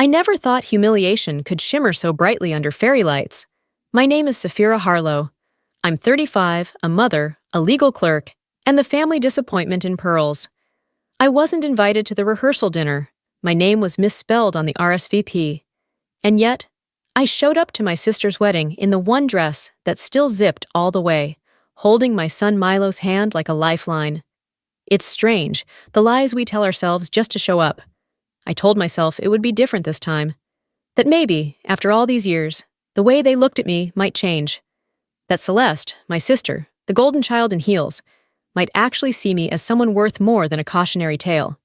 I never thought humiliation could shimmer so brightly under fairy lights. My name is Saphira Harlow. I'm 35, a mother, a legal clerk, and the family disappointment in pearls. I wasn't invited to the rehearsal dinner. My name was misspelled on the RSVP. And yet, I showed up to my sister's wedding in the one dress that still zipped all the way, holding my son Milo's hand like a lifeline. It's strange, the lies we tell ourselves just to show up. I told myself it would be different this time. That maybe, after all these years, the way they looked at me might change. That Celeste, my sister, the golden child in heels, might actually see me as someone worth more than a cautionary tale.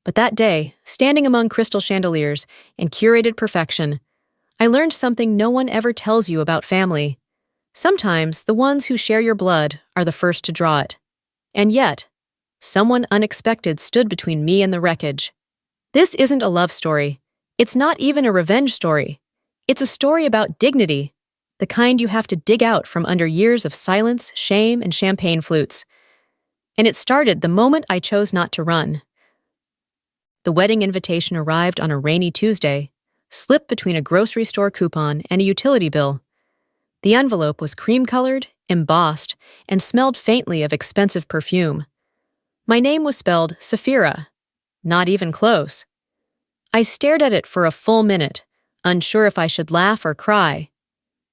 But that day, standing among crystal chandeliers and curated perfection, I learned something no one ever tells you about family. Sometimes the ones who share your blood are the first to draw it. And yet, someone unexpected stood between me and the wreckage. This isn't a love story. It's not even a revenge story. It's a story about dignity, the kind you have to dig out from under years of silence, shame, and champagne flutes. And it started the moment I chose not to run. The wedding invitation arrived on a rainy Tuesday, slipped between a grocery store coupon and a utility bill. The envelope was cream-colored, embossed, and smelled faintly of expensive perfume. My name was spelled Saphira. Not even close. I stared at it for a full minute, unsure if I should laugh or cry.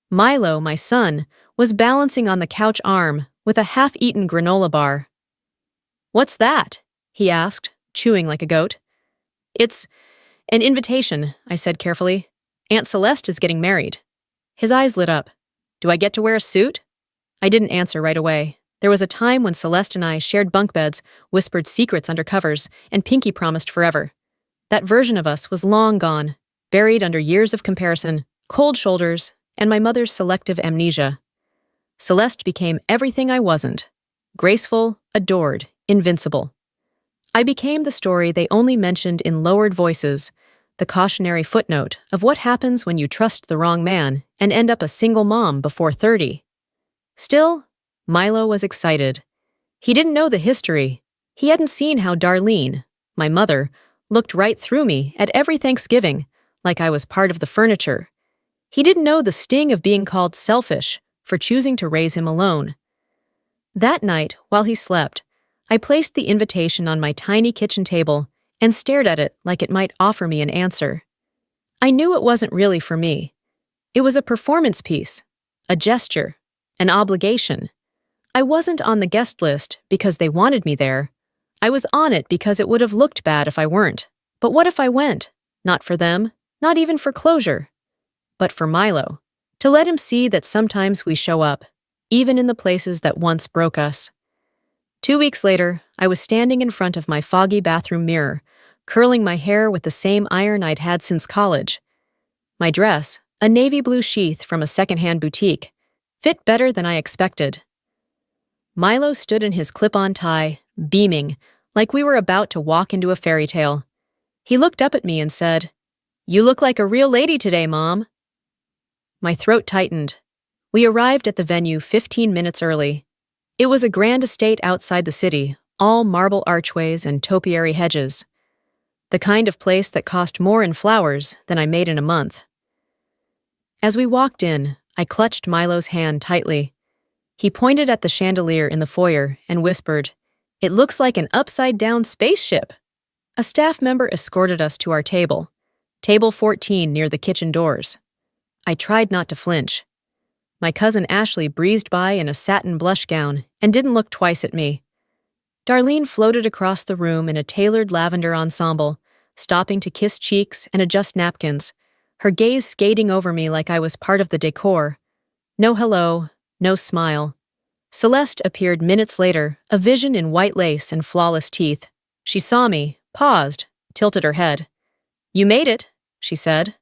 Milo, my son, was balancing on the couch arm with a half-eaten granola bar. "What's that?" he asked, chewing like a goat. "It's an invitation," I said carefully. "Aunt Celeste is getting married." His eyes lit up. "Do I get to wear a suit?" I didn't answer right away. There was a time when Celeste and I shared bunk beds, whispered secrets under covers, and pinky promised forever. That version of us was long gone, buried under years of comparison, cold shoulders, and my mother's selective amnesia. Celeste became everything I wasn't. Graceful, adored, invincible. I became the story they only mentioned in lowered voices, the cautionary footnote of what happens when you trust the wrong man and end up a single mom before 30. Still, Milo was excited. He didn't know the history. He hadn't seen how Darlene, my mother, looked right through me at every Thanksgiving, like I was part of the furniture. He didn't know the sting of being called selfish for choosing to raise him alone. That night, while he slept, I placed the invitation on my tiny kitchen table and stared at it like it might offer me an answer. I knew it wasn't really for me. It was a performance piece, a gesture, an obligation. I wasn't on the guest list because they wanted me there. I was on it because it would have looked bad if I weren't. But what if I went? Not for them, not even for closure. But for Milo, to let him see that sometimes we show up, even in the places that once broke us. 2 weeks later, I was standing in front of my foggy bathroom mirror, curling my hair with the same iron I'd had since college. My dress, a navy blue sheath from a secondhand boutique, fit better than I expected. Milo stood in his clip-on tie, beaming, like we were about to walk into a fairy tale. He looked up at me and said, "You look like a real lady today, Mom." My throat tightened. We arrived at the venue 15 minutes early. It was a grand estate outside the city, all marble archways and topiary hedges. The kind of place that cost more in flowers than I made in a month. As we walked in, I clutched Milo's hand tightly. He pointed at the chandelier in the foyer and whispered, "It looks like an upside-down spaceship." A staff member escorted us to our table, table 14 near the kitchen doors. I tried not to flinch. My cousin Ashley breezed by in a satin blush gown and didn't look twice at me. Darlene floated across the room in a tailored lavender ensemble, stopping to kiss cheeks and adjust napkins, her gaze skating over me like I was part of the decor. No hello, no smile. Celeste appeared minutes later, a vision in white lace and flawless teeth. She saw me, paused, tilted her head. "You made it," she said.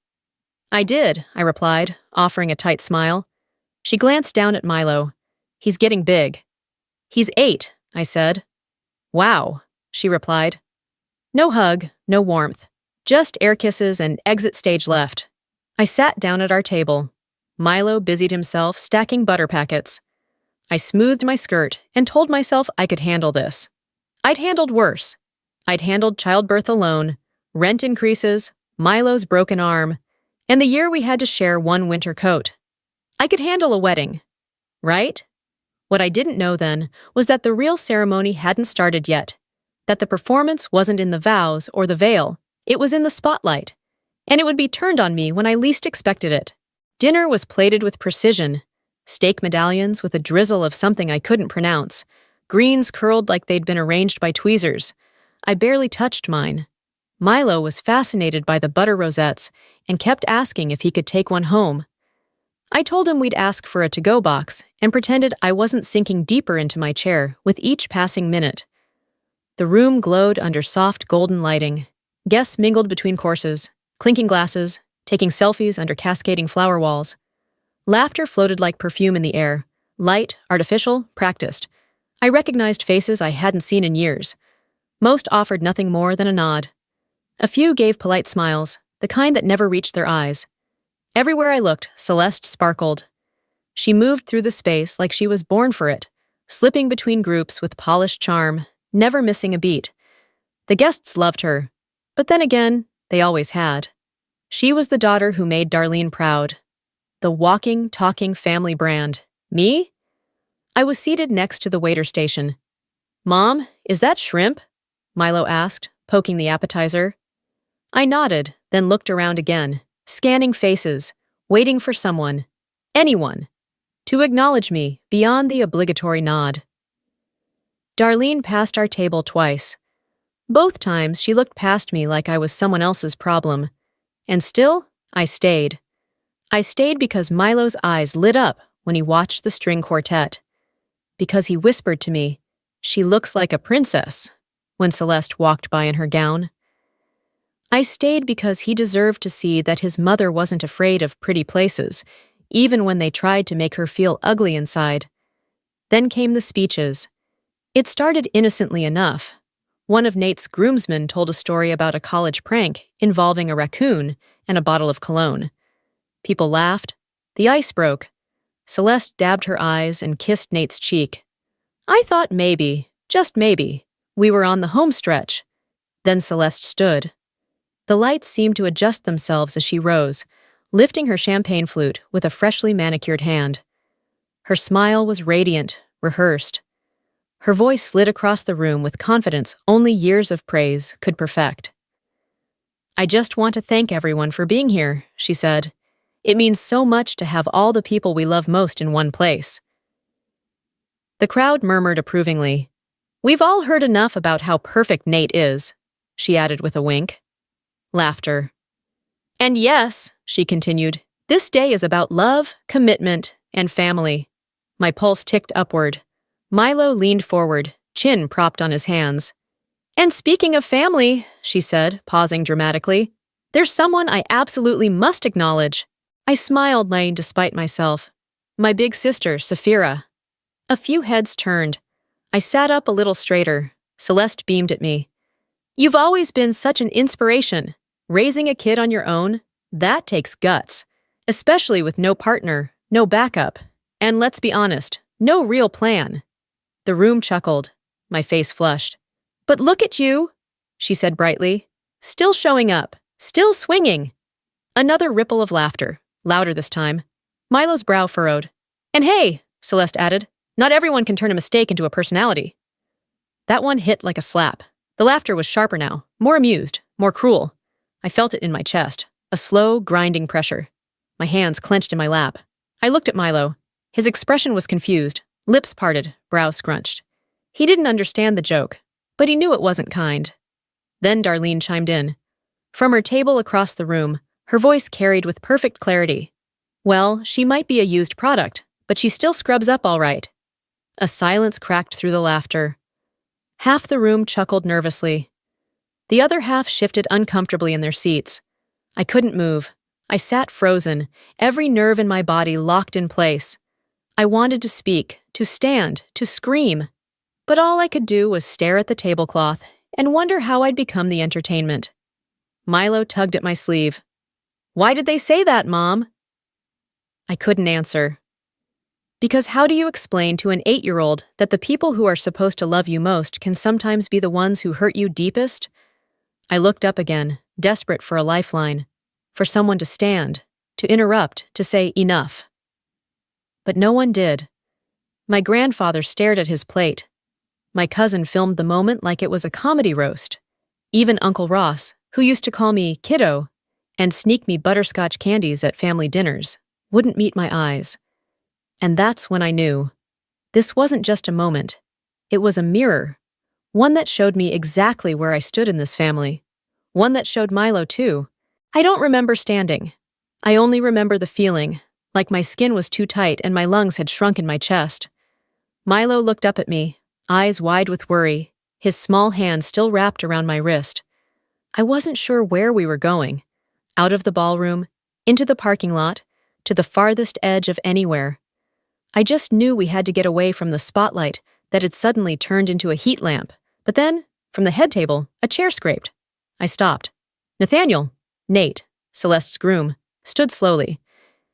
"I did," I replied, offering a tight smile. She glanced down at Milo. "He's getting big." "He's 8, I said. "Wow," she replied. No hug, no warmth. Just air kisses and exit stage left. I sat down at our table. Milo busied himself stacking butter packets. I smoothed my skirt and told myself I could handle this. I'd handled worse. I'd handled childbirth alone, rent increases, Milo's broken arm, and the year we had to share one winter coat. I could handle a wedding, right? What I didn't know then was that the real ceremony hadn't started yet, that the performance wasn't in the vows or the veil, it was in the spotlight, and it would be turned on me when I least expected it. Dinner was plated with precision, steak medallions with a drizzle of something I couldn't pronounce, greens curled like they'd been arranged by tweezers. I barely touched mine. Milo was fascinated by the butter rosettes and kept asking if he could take one home. I told him we'd ask for a to-go box and pretended I wasn't sinking deeper into my chair with each passing minute. The room glowed under soft golden lighting. Guests mingled between courses, clinking glasses, taking selfies under cascading flower walls. Laughter floated like perfume in the air, light, artificial, practiced. I recognized faces I hadn't seen in years. Most offered nothing more than a nod. A few gave polite smiles, the kind that never reached their eyes. Everywhere I looked, Celeste sparkled. She moved through the space like she was born for it, slipping between groups with polished charm, never missing a beat. The guests loved her, but then again, they always had. She was the daughter who made Darlene proud. The walking, talking family brand. Me? I was seated next to the waiter station. "Mom, is that shrimp?" Milo asked, poking the appetizer. I nodded, then looked around again, scanning faces, waiting for someone, anyone, to acknowledge me beyond the obligatory nod. Darlene passed our table twice. Both times she looked past me like I was someone else's problem. And still, I stayed. I stayed because Milo's eyes lit up when he watched the string quartet. Because he whispered to me, "She looks like a princess," when Celeste walked by in her gown. I stayed because he deserved to see that his mother wasn't afraid of pretty places, even when they tried to make her feel ugly inside. Then came the speeches. It started innocently enough. One of Nate's groomsmen told a story about a college prank involving a raccoon and a bottle of cologne. People laughed. The ice broke. Celeste dabbed her eyes and kissed Nate's cheek. I thought maybe, just maybe, we were on the home stretch. Then Celeste stood. The lights seemed to adjust themselves as she rose, lifting her champagne flute with a freshly manicured hand. Her smile was radiant, rehearsed. Her voice slid across the room with confidence only years of praise could perfect. "I just want to thank everyone for being here," she said. "It means so much to have all the people we love most in one place." The crowd murmured approvingly. "We've all heard enough about how perfect Nate is," she added with a wink. Laughter. "And yes," she continued, "this day is about love, commitment, and family." My pulse ticked upward. Milo leaned forward, chin propped on his hands. "And speaking of family," she said, pausing dramatically, "there's someone I absolutely must acknowledge." I smiled, lying despite myself. My big sister, Saphira. A few heads turned. I sat up a little straighter. Celeste beamed at me. "You've always been such an inspiration. Raising a kid on your own, that takes guts. Especially with no partner, no backup, and let's be honest, no real plan." The room chuckled. My face flushed. "But look at you," she said brightly. "Still showing up, still swinging." Another ripple of laughter, louder this time. Milo's brow furrowed. "And hey," Celeste added, "not everyone can turn a mistake into a personality." That one hit like a slap. The laughter was sharper now, more amused, more cruel. I felt it in my chest, a slow, grinding pressure. My hands clenched in my lap. I looked at Milo. His expression was confused, lips parted, brows scrunched. He didn't understand the joke, but he knew it wasn't kind. Then Darlene chimed in. From her table across the room, her voice carried with perfect clarity. "Well, she might be a used product, but she still scrubs up all right." A silence cracked through the laughter. Half the room chuckled nervously. The other half shifted uncomfortably in their seats. I couldn't move. I sat frozen, every nerve in my body locked in place. I wanted to speak, to stand, to scream. But all I could do was stare at the tablecloth and wonder how I'd become the entertainment. Milo tugged at my sleeve. "Why did they say that, Mom?" I couldn't answer. Because how do you explain to an 8-year-old that the people who are supposed to love you most can sometimes be the ones who hurt you deepest? I looked up again, desperate for a lifeline, for someone to stand, to interrupt, to say enough. But no one did. My grandfather stared at his plate. My cousin filmed the moment like it was a comedy roast. Even Uncle Ross, who used to call me kiddo and sneak me butterscotch candies at family dinners, wouldn't meet my eyes. And that's when I knew. This wasn't just a moment. It was a mirror. One that showed me exactly where I stood in this family. One that showed Milo, too. I don't remember standing. I only remember the feeling, like my skin was too tight and my lungs had shrunk in my chest. Milo looked up at me, eyes wide with worry, his small hand still wrapped around my wrist. I wasn't sure where we were going. Out of the ballroom, into the parking lot, to the farthest edge of anywhere. I just knew we had to get away from the spotlight that had suddenly turned into a heat lamp. But then, from the head table, a chair scraped. I stopped. Nathaniel, Nate, Celeste's groom, stood slowly.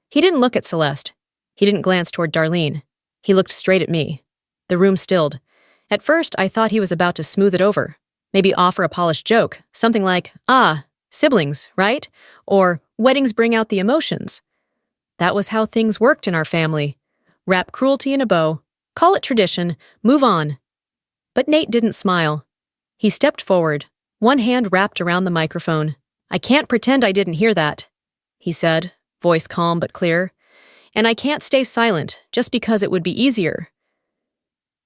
He didn't look at Celeste. He didn't glance toward Darlene. He looked straight at me. The room stilled. At first, I thought he was about to smooth it over. Maybe offer a polished joke, something like, siblings, right? Or, weddings bring out the emotions. That was how things worked in our family. Wrap cruelty in a bow, call it tradition, move on. But Nate didn't smile. He stepped forward, one hand wrapped around the microphone. I can't pretend I didn't hear that, he said, voice calm but clear. And I can't stay silent just because it would be easier.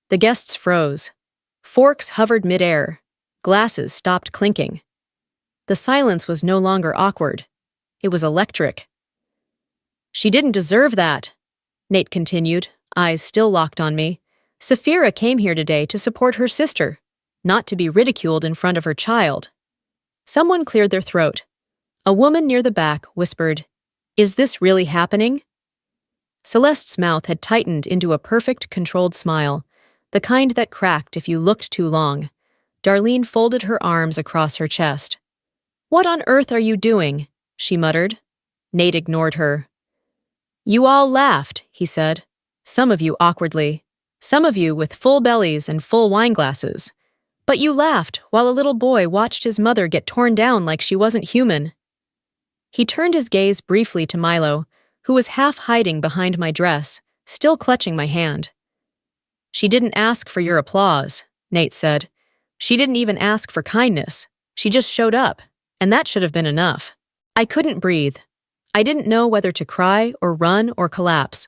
The guests froze. Forks hovered midair. Glasses stopped clinking. The silence was no longer awkward. It was electric. She didn't deserve that, Nate continued, eyes still locked on me. Saphira came here today to support her sister, not to be ridiculed in front of her child. Someone cleared their throat. A woman near the back whispered, "Is this really happening?" Celeste's mouth had tightened into a perfect, controlled smile, the kind that cracked if you looked too long. Darlene folded her arms across her chest. "What on earth are you doing?" she muttered. Nate ignored her. "You all laughed," he said. "Some of you awkwardly. Some of you with full bellies and full wine glasses. But you laughed while a little boy watched his mother get torn down like she wasn't human." He turned his gaze briefly to Milo, who was half hiding behind my dress, still clutching my hand. "She didn't ask for your applause," Nate said. "She didn't even ask for kindness. She just showed up, and that should have been enough." I couldn't breathe. I didn't know whether to cry or run or collapse.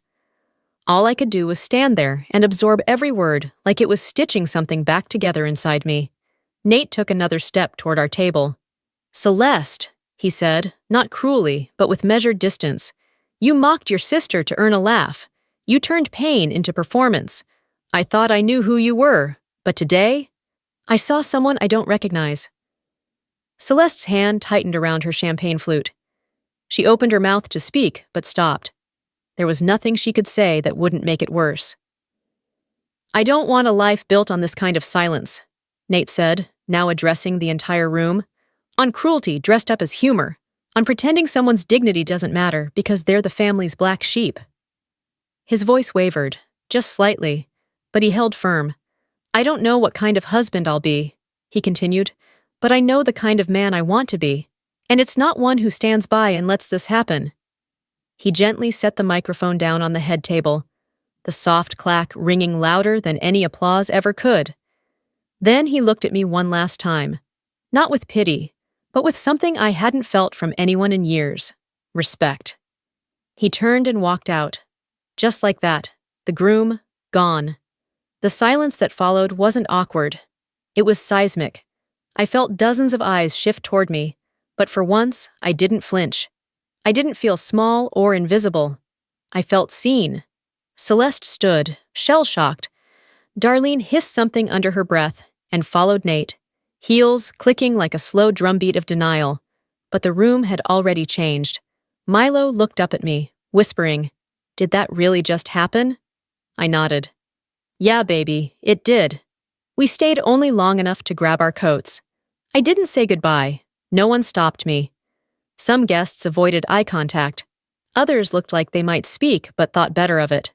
All I could do was stand there and absorb every word like it was stitching something back together inside me. Nate took another step toward our table. "Celeste," he said, not cruelly, but with measured distance. "You mocked your sister to earn a laugh. You turned pain into performance. I thought I knew who you were, but today, I saw someone I don't recognize." Celeste's hand tightened around her champagne flute. She opened her mouth to speak, but stopped. There was nothing she could say that wouldn't make it worse. "I don't want a life built on this kind of silence," Nate said, now addressing the entire room. "On cruelty dressed up as humor. On pretending someone's dignity doesn't matter because they're the family's black sheep." His voice wavered, just slightly, but he held firm. "I don't know what kind of husband I'll be," he continued, "but I know the kind of man I want to be. And it's not one who stands by and lets this happen." He gently set the microphone down on the head table, the soft clack ringing louder than any applause ever could. Then he looked at me one last time, not with pity, but with something I hadn't felt from anyone in years: respect. He turned and walked out. Just like that, the groom, gone. The silence that followed wasn't awkward. It was seismic. I felt dozens of eyes shift toward me, but for once, I didn't flinch. I didn't feel small or invisible. I felt seen. Celeste stood, shell-shocked. Darlene hissed something under her breath and followed Nate, heels clicking like a slow drumbeat of denial. But the room had already changed. Milo looked up at me, whispering, "Did that really just happen?" I nodded. "Yeah, baby, it did." We stayed only long enough to grab our coats. I didn't say goodbye. No one stopped me. Some guests avoided eye contact. Others looked like they might speak but thought better of it.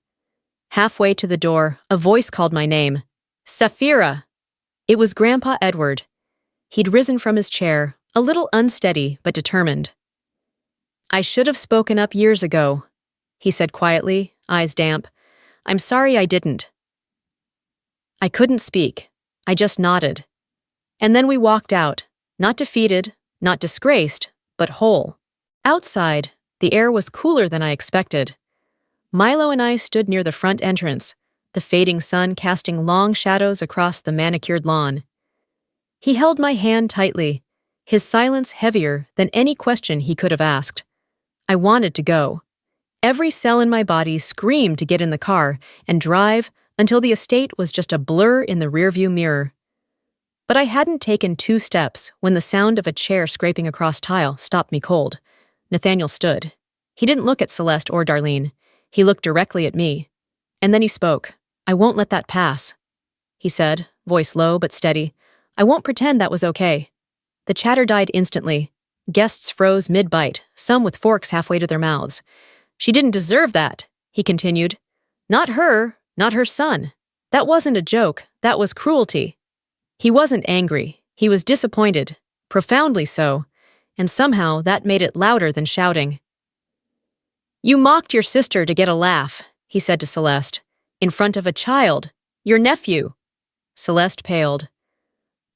Halfway to the door, a voice called my name. "Saphira!" It was Grandpa Edward. He'd risen from his chair, a little unsteady but determined. "I should have spoken up years ago," he said quietly, eyes damp. "I'm sorry I didn't." I couldn't speak. I just nodded. And then we walked out, not defeated, not disgraced, but whole. Outside, the air was cooler than I expected. Milo and I stood near the front entrance, the fading sun casting long shadows across the manicured lawn. He held my hand tightly, his silence heavier than any question he could have asked. I wanted to go. Every cell in my body screamed to get in the car and drive until the estate was just a blur in the rearview mirror. But I hadn't taken 2 steps when the sound of a chair scraping across tile stopped me cold. Nathaniel stood. He didn't look at Celeste or Darlene. He looked directly at me. And then he spoke. "I won't let that pass," he said, voice low but steady. "I won't pretend that was okay." The chatter died instantly. Guests froze mid-bite, some with forks halfway to their mouths. "She didn't deserve that," he continued. "Not her, not her son. That wasn't a joke, that was cruelty." He wasn't angry. He was disappointed, profoundly so, and somehow that made it louder than shouting. "You mocked your sister to get a laugh," he said to Celeste, "in front of a child, your nephew." Celeste paled.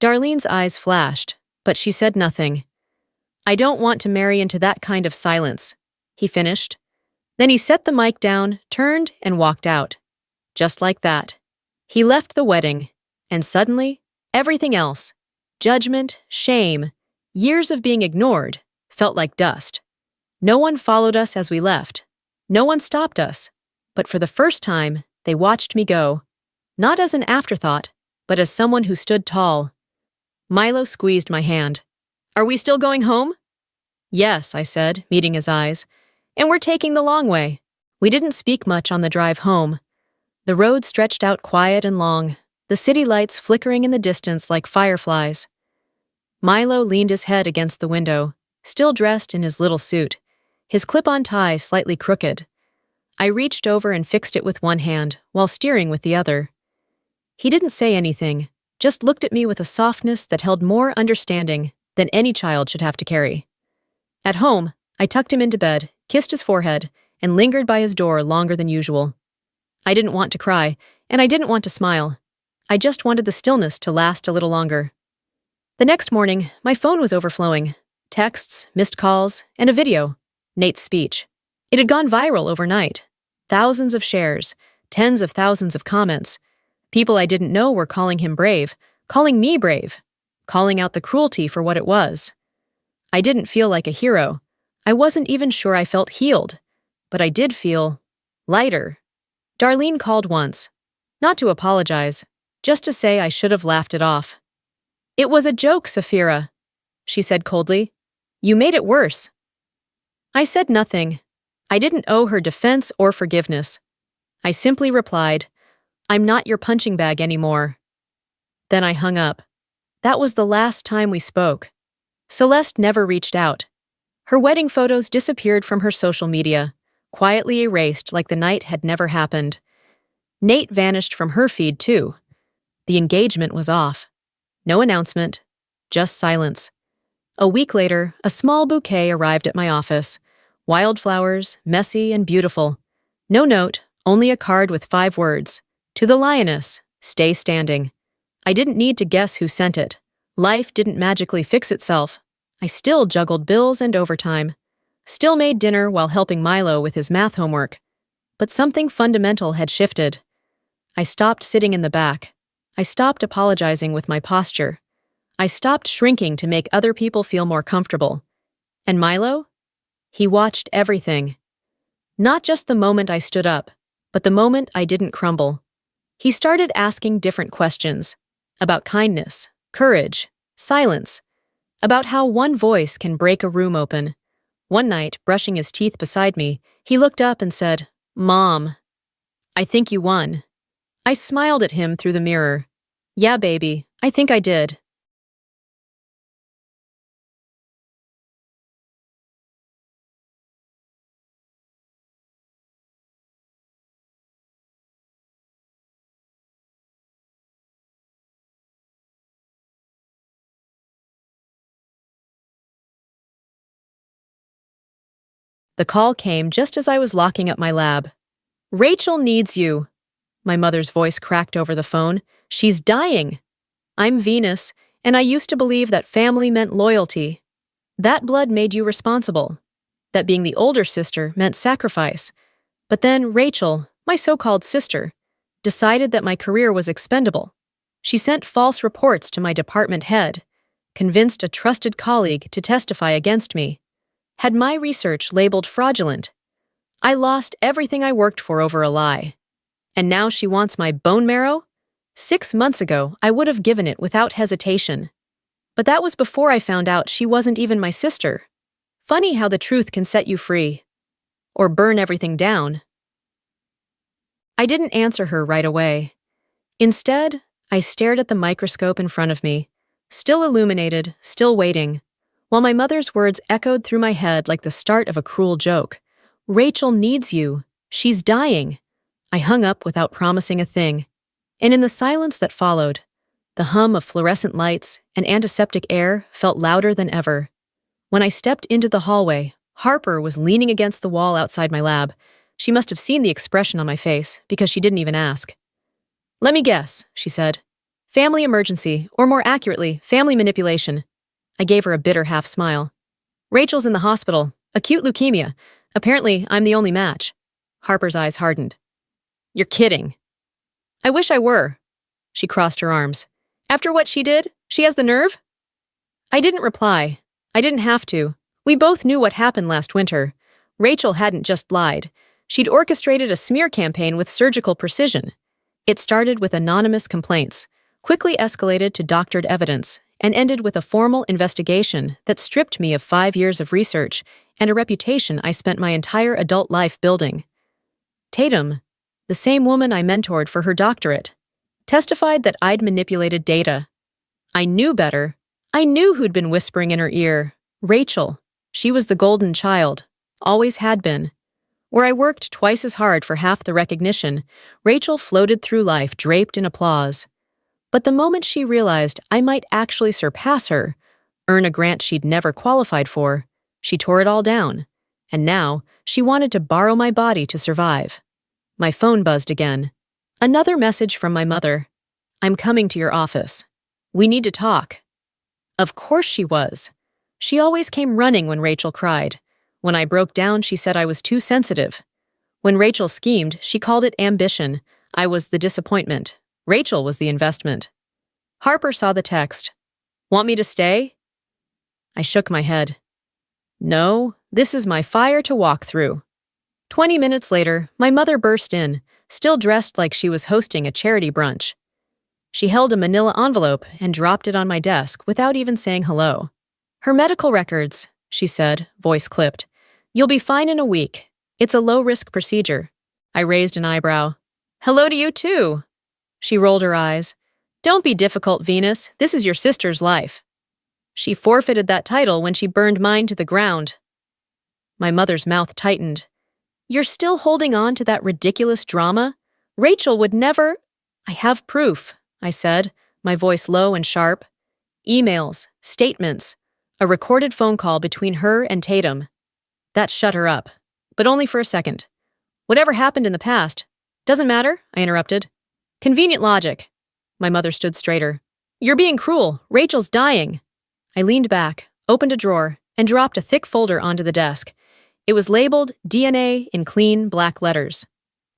Darlene's eyes flashed, but she said nothing. "I don't want to marry into that kind of silence," he finished. Then he set the mic down, turned, and walked out. Just like that. He left the wedding, and suddenly, everything else, judgment, shame, years of being ignored, felt like dust. No one followed us as we left. No one stopped us. But for the first time, they watched me go. Not as an afterthought, but as someone who stood tall. Milo squeezed my hand. "Are we still going home?" "Yes," I said, meeting his eyes. "And we're taking the long way." We didn't speak much on the drive home. The road stretched out quiet and long, the city lights flickering in the distance like fireflies. Milo leaned his head against the window, still dressed in his little suit, his clip-on tie slightly crooked. I reached over and fixed it with one hand, while steering with the other. He didn't say anything, just looked at me with a softness that held more understanding than any child should have to carry. At home, I tucked him into bed, kissed his forehead, and lingered by his door longer than usual. I didn't want to cry, and I didn't want to smile. I just wanted the stillness to last a little longer. The next morning, my phone was overflowing. Texts, missed calls, and a video. Nate's speech. It had gone viral overnight. Thousands of shares, tens of thousands of comments. People I didn't know were calling him brave, calling me brave, calling out the cruelty for what it was. I didn't feel like a hero. I wasn't even sure I felt healed. But I did feel lighter. Darlene called once. Not to apologize, just to say I should have laughed it off. "It was a joke, Safira," she said coldly. "You made it worse." I said nothing. I didn't owe her defense or forgiveness. I simply replied, "I'm not your punching bag anymore." Then I hung up. That was the last time we spoke. Celeste never reached out. Her wedding photos disappeared from her social media, quietly erased like the night had never happened. Nate vanished from her feed too. The engagement was off. No announcement, just silence. A week later, a small bouquet arrived at my office. Wildflowers, messy and beautiful. No note, only a card with 5 words. "To the lioness, stay standing." I didn't need to guess who sent it. Life didn't magically fix itself. I still juggled bills and overtime. Still made dinner while helping Milo with his math homework. But something fundamental had shifted. I stopped sitting in the back. I stopped apologizing with my posture. I stopped shrinking to make other people feel more comfortable. And Milo? He watched everything. Not just the moment I stood up, but the moment I didn't crumble. He started asking different questions. About kindness, courage, silence. About how one voice can break a room open. One night, brushing his teeth beside me, he looked up and said, "Mom, I think you won." I smiled at him through the mirror. "Yeah, baby, I think I did." The call came just as I was locking up my lab. "Rachel needs you." My mother's voice cracked over the phone. "She's dying." "I'm Venus, and I used to believe that family meant loyalty. That blood made you responsible. That being the older sister meant sacrifice. But then Rachel, my so-called sister, decided that my career was expendable. She sent false reports to my department head, convinced a trusted colleague to testify against me, had my research labeled fraudulent. I lost everything I worked for over a lie. And now she wants my bone marrow? 6 months ago, I would have given it without hesitation. But that was before I found out she wasn't even my sister. Funny how the truth can set you free. Or burn everything down. I didn't answer her right away. Instead, I stared at the microscope in front of me, still illuminated, still waiting, while my mother's words echoed through my head like the start of a cruel joke. "Rachel needs you. She's dying." I hung up without promising a thing. And in the silence that followed, the hum of fluorescent lights and antiseptic air felt louder than ever. When I stepped into the hallway, Harper was leaning against the wall outside my lab. She must have seen the expression on my face, because she didn't even ask. "Let me guess," she said. "Family emergency, or more accurately, family manipulation." I gave her a bitter half-smile. "Rachel's in the hospital. Acute leukemia. Apparently, I'm the only match." Harper's eyes hardened. "You're kidding." "I wish I were." She crossed her arms. "After what she did, she has the nerve?" I didn't reply. I didn't have to. We both knew what happened last winter. Rachel hadn't just lied. She'd orchestrated a smear campaign with surgical precision. It started with anonymous complaints, quickly escalated to doctored evidence, and ended with a formal investigation that stripped me of 5 years of research and a reputation I spent my entire adult life building. Tatum, the same woman I mentored for her doctorate, testified that I'd manipulated data. I knew better. I knew who'd been whispering in her ear. Rachel. She was the golden child. Always had been. Where I worked twice as hard for half the recognition, Rachel floated through life draped in applause. But the moment she realized I might actually surpass her, earn a grant she'd never qualified for, she tore it all down. And now, she wanted to borrow my body to survive. My phone buzzed again. Another message from my mother. "I'm coming to your office. We need to talk." Of course she was. She always came running when Rachel cried. When I broke down, she said I was too sensitive. When Rachel schemed, she called it ambition. I was the disappointment. Rachel was the investment. Harper saw the text. "Want me to stay?" I shook my head. "No, this is my fire to walk through." 20 minutes later, my mother burst in, still dressed like she was hosting a charity brunch. She held a manila envelope and dropped it on my desk without even saying hello. "Her medical records," she said, voice clipped. "You'll be fine in a week. It's a low-risk procedure." I raised an eyebrow. "Hello to you, too." She rolled her eyes. "Don't be difficult, Venus. This is your sister's life." "She forfeited that title when she burned mine to the ground." My mother's mouth tightened. "You're still holding on to that ridiculous drama? Rachel would never—" "I have proof," I said, my voice low and sharp. "Emails, statements, a recorded phone call between her and Tatum." That shut her up, but only for a second. "Whatever happened in the past. Doesn't matter," I interrupted. "Convenient logic." My mother stood straighter. "You're being cruel. Rachel's dying." I leaned back, opened a drawer, and dropped a thick folder onto the desk. It was labeled DNA in clean black letters.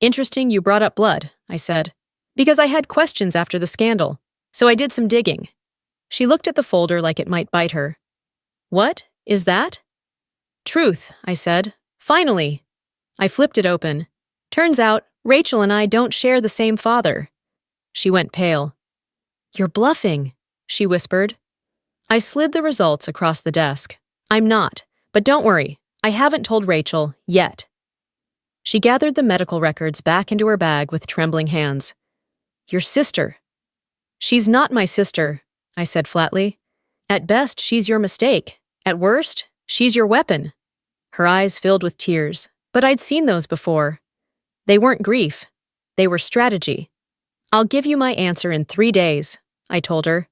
"Interesting you brought up blood," I said, "because I had questions after the scandal, so I did some digging." She looked at the folder like it might bite her. "What is that?" "Truth," I said. "Finally." I flipped it open. Turns out, Rachel and I don't share the same father. She went pale. "You're bluffing," she whispered. I slid the results across the desk. "I'm not, but don't worry. I haven't told Rachel yet." She gathered the medical records back into her bag with trembling hands. "Your sister." "She's not my sister," I said flatly. "At best, she's your mistake. At worst, she's your weapon." Her eyes filled with tears, but I'd seen those before. They weren't grief. They were strategy. "I'll give you my answer in 3 days," I told her.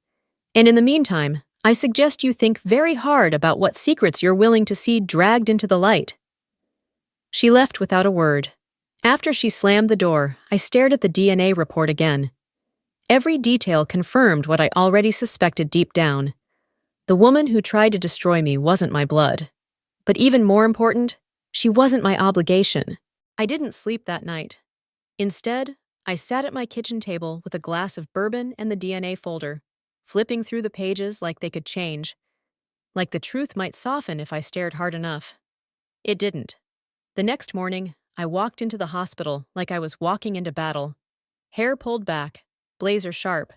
"And in the meantime, I suggest you think very hard about what secrets you're willing to see dragged into the light." She left without a word. After she slammed the door, I stared at the DNA report again. Every detail confirmed what I already suspected deep down. The woman who tried to destroy me wasn't my blood. But even more important, she wasn't my obligation. I didn't sleep that night. Instead, I sat at my kitchen table with a glass of bourbon and the DNA folder, flipping through the pages like they could change, like the truth might soften if I stared hard enough. It didn't. The next morning, I walked into the hospital like I was walking into battle. Hair pulled back, blazer sharp.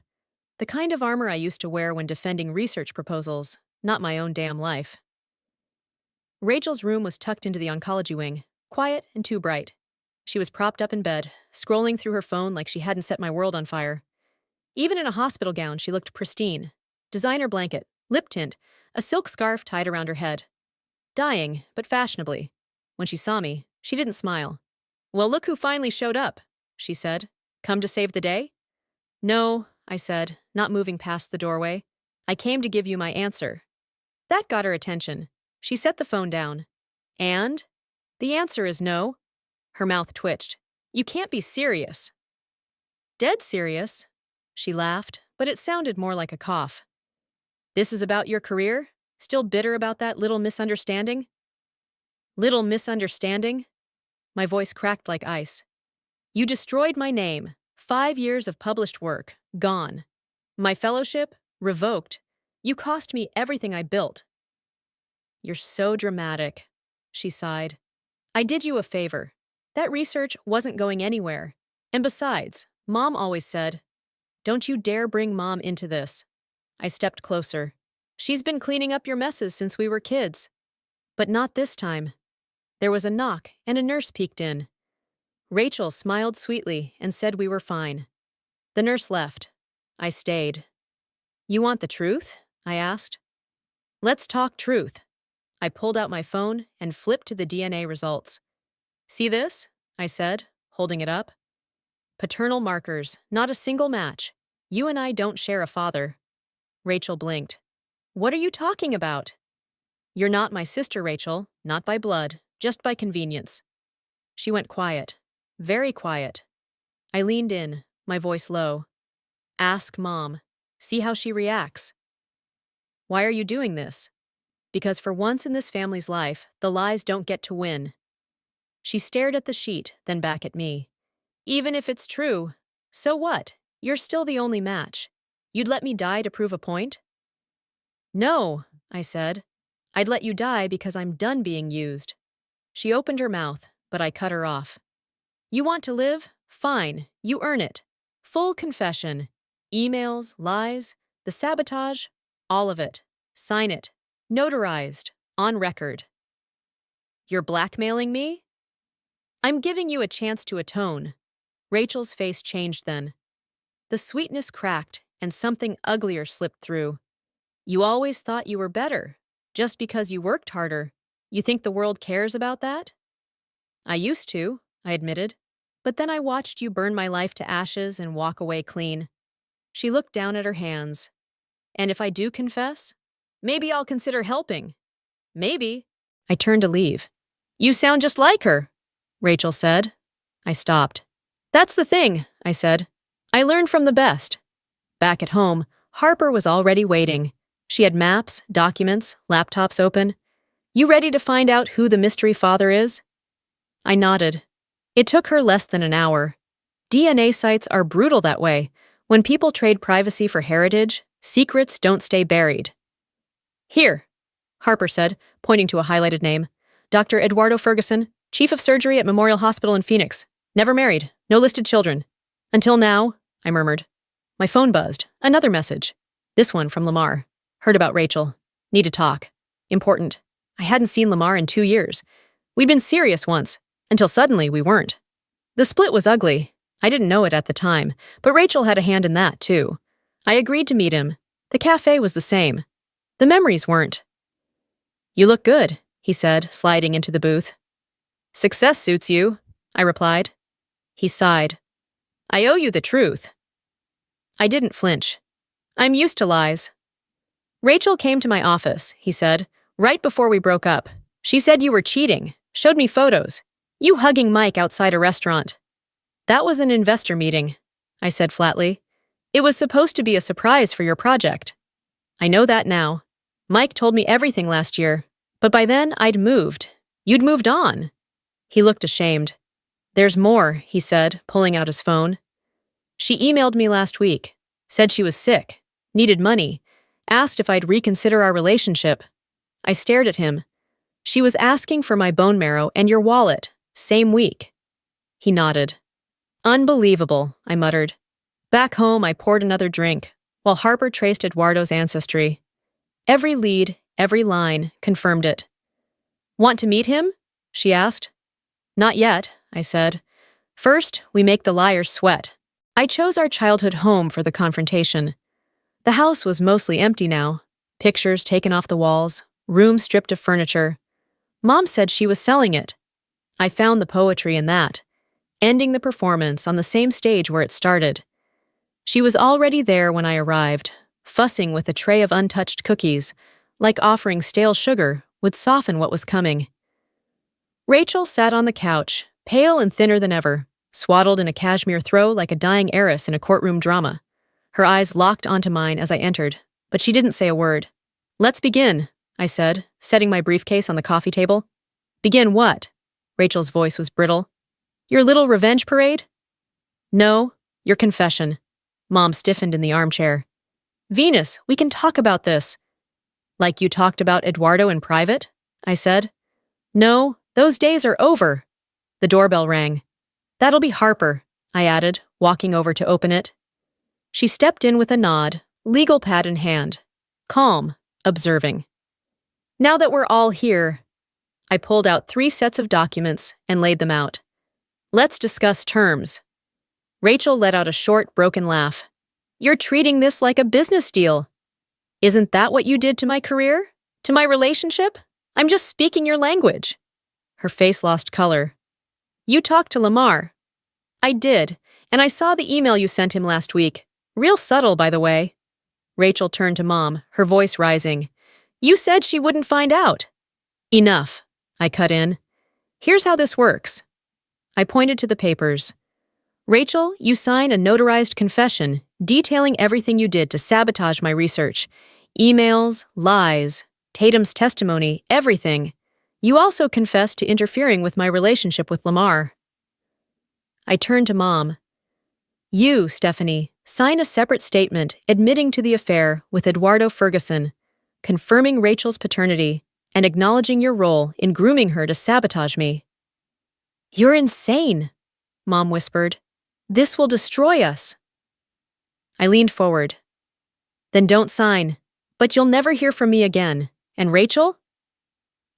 The kind of armor I used to wear when defending research proposals, not my own damn life. Rachel's room was tucked into the oncology wing, quiet and too bright. She was propped up in bed, scrolling through her phone like she hadn't set my world on fire. Even in a hospital gown, she looked pristine. Designer blanket, lip tint, a silk scarf tied around her head. Dying, but fashionably. When she saw me, she didn't smile. "Well, look who finally showed up," she said. "Come to save the day?" "No," I said, not moving past the doorway. "I came to give you my answer." That got her attention. She set the phone down. "And?" "The answer is no." Her mouth twitched. "You can't be serious." "Dead serious." She laughed, but it sounded more like a cough. "This is about your career? Still bitter about that little misunderstanding?" "Little misunderstanding?" My voice cracked like ice. "You destroyed my name. 5 years of published work, gone. My fellowship, revoked. You cost me everything I built." "You're so dramatic," she sighed. "I did you a favor. That research wasn't going anywhere. And besides, Mom always said, 'Don't you dare bring Mom into this.'" I stepped closer. "She's been cleaning up your messes since we were kids." "But not this time." There was a knock, and a nurse peeked in. Rachel smiled sweetly and said we were fine. The nurse left. I stayed. "You want the truth?" I asked. "Let's talk truth." I pulled out my phone and flipped to the DNA results. "See this?" I said, holding it up. "Paternal markers, not a single match. You and I don't share a father." Rachel blinked. "What are you talking about?" "You're not my sister, Rachel, not by blood, just by convenience." She went quiet, very quiet. I leaned in, my voice low. "Ask Mom. See how she reacts." "Why are you doing this?" "Because for once in this family's life, the lies don't get to win." She stared at the sheet, then back at me. "Even if it's true, so what? You're still the only match. You'd let me die to prove a point?" "No," I said. "I'd let you die because I'm done being used." She opened her mouth, but I cut her off. "You want to live? Fine, you earn it. Full confession. Emails, lies, the sabotage, all of it. Sign it. Notarized. On record." "You're blackmailing me?" "I'm giving you a chance to atone." Rachel's face changed then. The sweetness cracked, and something uglier slipped through. "You always thought you were better. Just because you worked harder. You think the world cares about that?" "I used to," I admitted. "But then I watched you burn my life to ashes and walk away clean." She looked down at her hands. "And if I do confess? Maybe I'll consider helping." "Maybe." I turned to leave. "You sound just like her," Rachel said. I stopped. "That's the thing," I said. "I learned from the best." Back at home, Harper was already waiting. She had maps, documents, laptops open. "You ready to find out who the mystery father is?" I nodded. It took her less than an hour. DNA sites are brutal that way. When people trade privacy for heritage, secrets don't stay buried. "Here," Harper said, pointing to a highlighted name. "Dr. Eduardo Ferguson, Chief of Surgery at Memorial Hospital in Phoenix. Never married, no listed children. Until now," I murmured. My phone buzzed. Another message. This one from Lamar. "Heard about Rachel. Need to talk. Important." I hadn't seen Lamar in 2 years. We'd been serious once, until suddenly we weren't. The split was ugly. I didn't know it at the time, but Rachel had a hand in that, too. I agreed to meet him. The cafe was the same. The memories weren't. "You look good," he said, sliding into the booth. "Success suits you," I replied. He sighed. "I owe you the truth." I didn't flinch. "I'm used to lies." "Rachel came to my office," he said, "right before we broke up. She said you were cheating, showed me photos. You hugging Mike outside a restaurant. That was an investor meeting, I said flatly. It was supposed to be a surprise for your project. I know that now. Mike told me everything last year, but by then I'd moved. You'd moved on. He looked ashamed. There's more, he said, pulling out his phone. She emailed me last week, said she was sick, needed money, asked if I'd reconsider our relationship. I stared at him. She was asking for my bone marrow and your wallet, same week. He nodded. Unbelievable, I muttered. Back home, I poured another drink, while Harper traced Eduardo's ancestry. Every lead, every line, confirmed it. Want to meet him? She asked. Not yet, I said. First, we make the liars sweat. I chose our childhood home for the confrontation. The house was mostly empty now, pictures taken off the walls, rooms stripped of furniture. Mom said she was selling it. I found the poetry in that, ending the performance on the same stage where it started. She was already there when I arrived, fussing with a tray of untouched cookies, like offering stale sugar would soften what was coming. Rachel sat on the couch, pale and thinner than ever, swaddled in a cashmere throw like a dying heiress in a courtroom drama. Her eyes locked onto mine as I entered, but she didn't say a word. Let's begin, I said, setting my briefcase on the coffee table. Begin what? Rachel's voice was brittle. Your little revenge parade? No, your confession. Mom stiffened in the armchair. Venus, we can talk about this. Like you talked about Eduardo in private? I said. No, those days are over. The doorbell rang. That'll be Harper, I added, walking over to open it. She stepped in with a nod, legal pad in hand. Calm, observing. Now that we're all here, I pulled out 3 sets of documents and laid them out. Let's discuss terms. Rachel let out a short, broken laugh. You're treating this like a business deal. Isn't that what you did to my career? To my relationship? I'm just speaking your language. Her face lost color. You talked to Lamar. I did, and I saw the email you sent him last week. Real subtle, by the way. Rachel turned to Mom, her voice rising. You said she wouldn't find out. Enough, I cut in. Here's how this works. I pointed to the papers. Rachel, you sign a notarized confession detailing everything you did to sabotage my research. Emails, lies, Tatum's testimony, everything. You also confess to interfering with my relationship with Lamar. I turned to Mom. You, Stephanie, sign a separate statement admitting to the affair with Eduardo Ferguson, confirming Rachel's paternity, and acknowledging your role in grooming her to sabotage me. You're insane, Mom whispered. This will destroy us. I leaned forward. Then don't sign, but you'll never hear from me again. And Rachel?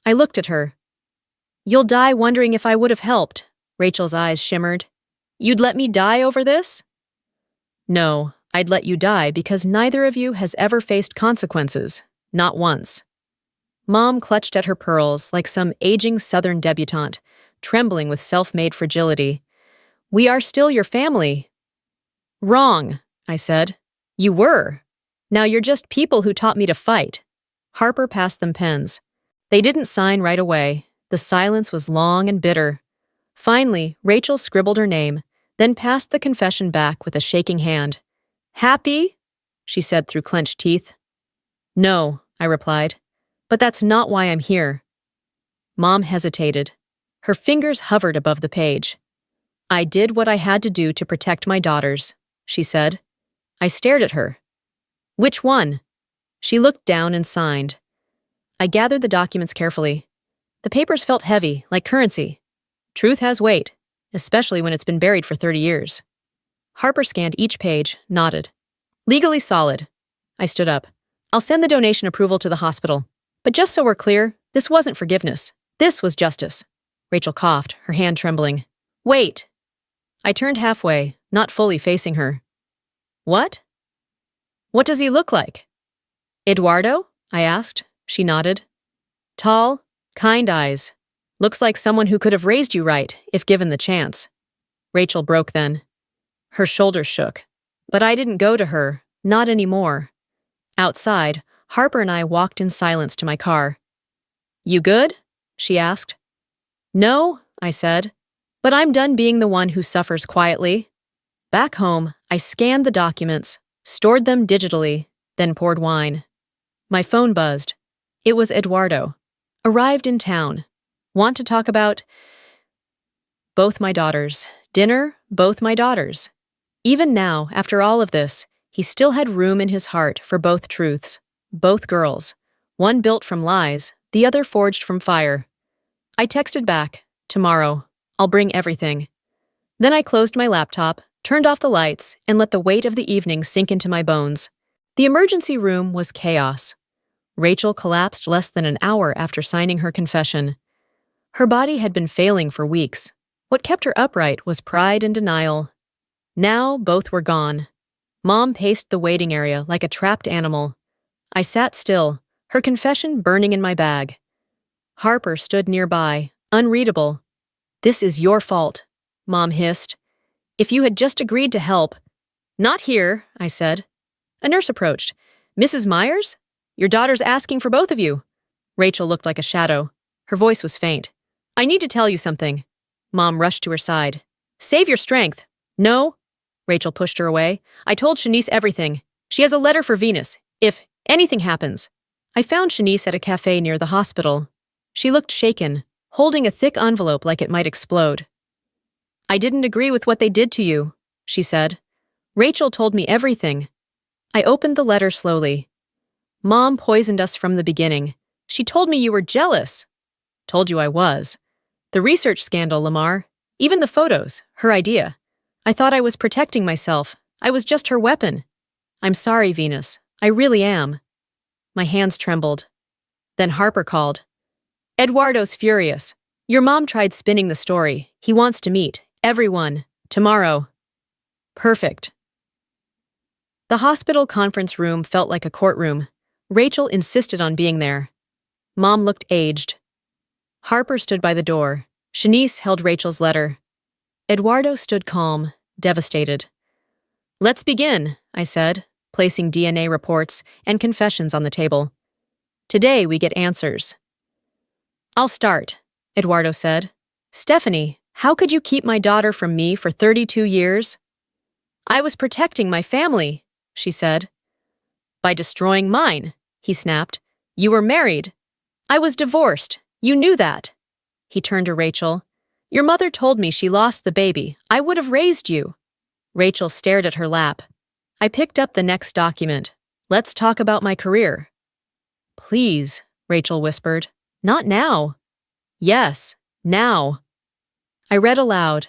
I looked at her. You'll die wondering if I would have helped, Rachel's eyes shimmered. You'd let me die over this? No, I'd let you die because neither of you has ever faced consequences, not once. Mom clutched at her pearls like some aging Southern debutante, trembling with self-made fragility. We are still your family. Wrong, I said. You were. Now you're just people who taught me to fight. Harper passed them pens. They didn't sign right away. The silence was long and bitter. Finally, Rachel scribbled her name, then passed the confession back with a shaking hand. Happy? She said through clenched teeth. No, I replied. But that's not why I'm here. Mom hesitated. Her fingers hovered above the page. I did what I had to do to protect my daughters, she said. I stared at her. Which one? She looked down and signed. I gathered the documents carefully. The papers felt heavy, like currency. Truth has weight, especially when it's been buried for 30 years. Harper scanned each page, nodded. Legally solid. I stood up. I'll send the donation approval to the hospital. But just so we're clear, this wasn't forgiveness. This was justice. Rachel coughed, her hand trembling. Wait. I turned halfway, not fully facing her. What? What does he look like? Eduardo? I asked. She nodded. Tall, kind eyes. Looks like someone who could have raised you right, if given the chance. Rachel broke then. Her shoulders shook. But I didn't go to her, not anymore. Outside, Harper and I walked in silence to my car. You good? She asked. No, I said. But I'm done being the one who suffers quietly. Back home, I scanned the documents, stored them digitally, then poured wine. My phone buzzed. It was Eduardo. Arrived in town. Want to talk about both my daughters. Dinner, both my daughters. Even now, after all of this, he still had room in his heart for both truths. Both girls. One built from lies, the other forged from fire. I texted back, tomorrow. I'll bring everything. Then I closed my laptop, turned off the lights, and let the weight of the evening sink into my bones. The emergency room was chaos. Rachel collapsed less than an hour after signing her confession. Her body had been failing for weeks. What kept her upright was pride and denial. Now both were gone. Mom paced the waiting area like a trapped animal. I sat still, her confession burning in my bag. Harper stood nearby, unreadable. "This is your fault," Mom hissed. "If you had just agreed to help." "Not here," I said. A nurse approached. "Mrs. Myers? Your daughter's asking for both of you." Rachel looked like a shadow. Her voice was faint. "I need to tell you something." Mom rushed to her side. "Save your strength." "No." Rachel pushed her away. "I told Shanice everything. She has a letter for Venus, if anything happens." I found Shanice at a cafe near the hospital. She looked shaken, holding a thick envelope like it might explode. "I didn't agree with what they did to you," she said. "Rachel told me everything." I opened the letter slowly. "Mom poisoned us from the beginning. She told me you were jealous." "Told you I was. The research scandal, Lamar. Even the photos, her idea. I thought I was protecting myself. I was just her weapon. I'm sorry, Venus. I really am." My hands trembled. Then Harper called. "Eduardo's furious. Your mom tried spinning the story. He wants to meet everyone tomorrow." Perfect. The hospital conference room felt like a courtroom. Rachel insisted on being there. Mom looked aged. Harper stood by the door. Shanice held Rachel's letter. Eduardo stood calm, devastated. "Let's begin," I said, placing DNA reports and confessions on the table. "Today we get answers." "I'll start," Eduardo said. "Stephanie, how could you keep my daughter from me for 32 years? "I was protecting my family," she said. "By destroying mine," he snapped. "You were married. I was divorced. You knew that." He turned to Rachel. "Your mother told me she lost the baby. I would have raised you." Rachel stared at her lap. I picked up the next document. "Let's talk about my career." "Please," Rachel whispered. "Not now." "Yes, now." I read aloud.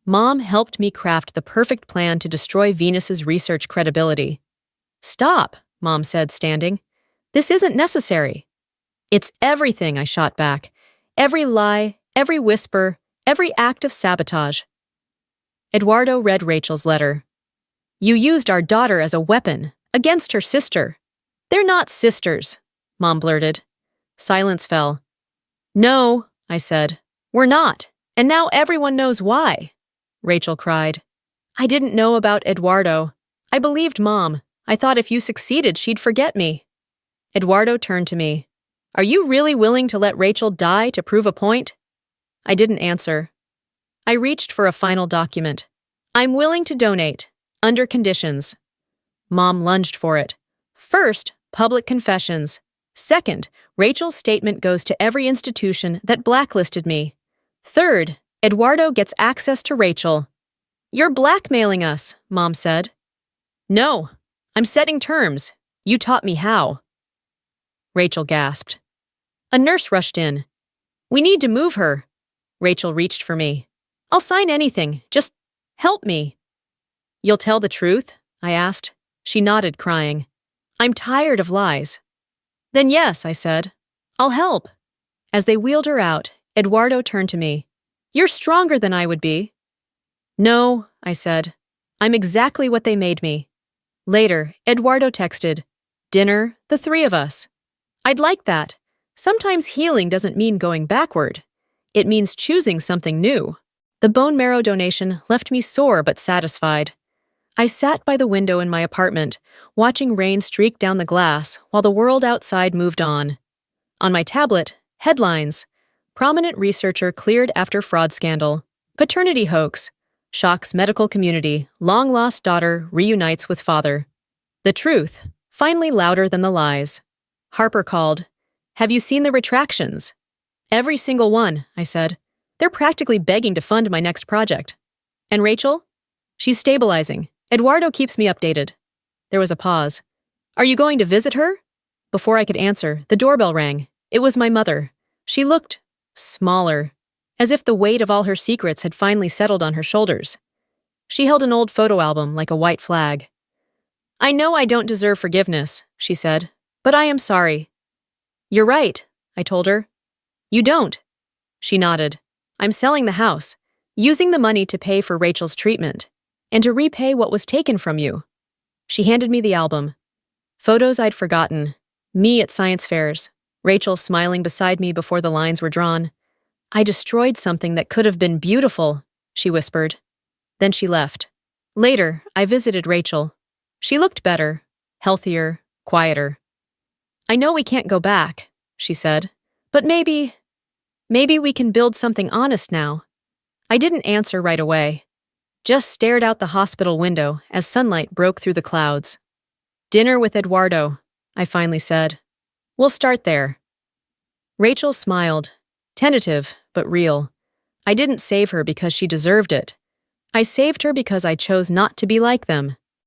"Mom helped me craft the perfect plan to destroy Venus's research credibility." "Stop," Mom said, standing. "This isn't necessary." "It's everything," I shot back. "Every lie, every whisper, every act of sabotage." Eduardo read Rachel's letter. "You used our daughter as a weapon, against her sister." "They're not sisters," Mom blurted. Silence fell. "No," I said. "We're not, and now everyone knows why." Rachel cried. "I didn't know about Eduardo. I believed Mom. I thought if you succeeded, she'd forget me." Eduardo turned to me. "Are you really willing to let Rachel die to prove a point?" I didn't answer. I reached for a final document. "I'm willing to donate, under conditions." Mom lunged for it. "First, public confessions. Second, Rachel's statement goes to every institution that blacklisted me. Third, Eduardo gets access to Rachel." "You're blackmailing us," Mom said. "No, I'm setting terms. You taught me how." Rachel gasped. A nurse rushed in. "We need to move her." Rachel reached for me. "I'll sign anything. Just help me." "You'll tell the truth?" I asked. She nodded, crying. "I'm tired of lies." "Then yes," I said. "I'll help." As they wheeled her out, Eduardo turned to me. "You're stronger than I would be." "No," I said. "I'm exactly what they made me." Later, Eduardo texted, "Dinner, the three of us." "I'd like that. Sometimes healing doesn't mean going backward. It means choosing something new." The bone marrow donation left me sore but satisfied. I sat by the window in my apartment, watching rain streak down the glass while the world outside moved on. On my tablet, headlines. Prominent researcher cleared after fraud scandal. Paternity hoax. Shocks medical community. Long-lost daughter reunites with father. The truth, finally louder than the lies. Harper called. Have you seen the retractions? Every single one, I said. They're practically begging to fund my next project. And Rachel? She's stabilizing. Eduardo keeps me updated. There was a pause. Are you going to visit her? Before I could answer, the doorbell rang. It was my mother. She looked smaller, as if the weight of all her secrets had finally settled on her shoulders. She held an old photo album like a white flag. I know I don't deserve forgiveness, she said, but I am sorry. You're right, I told her. You don't. She nodded. I'm selling the house, using the money to pay for Rachel's treatment, and to repay what was taken from you. She handed me the album. Photos I'd forgotten. Me at science fairs. Rachel smiling beside me before the lines were drawn. I destroyed something that could have been beautiful, she whispered. Then she left. Later, I visited Rachel. She looked better, healthier, quieter. I know we can't go back, she said, but maybe we can build something honest now. I didn't answer right away. Just stared out the hospital window as sunlight broke through the clouds. Dinner with Eduardo, I finally said. We'll start there. Rachel smiled, tentative but real. I didn't save her because she deserved it. I saved her because I chose not to be like them.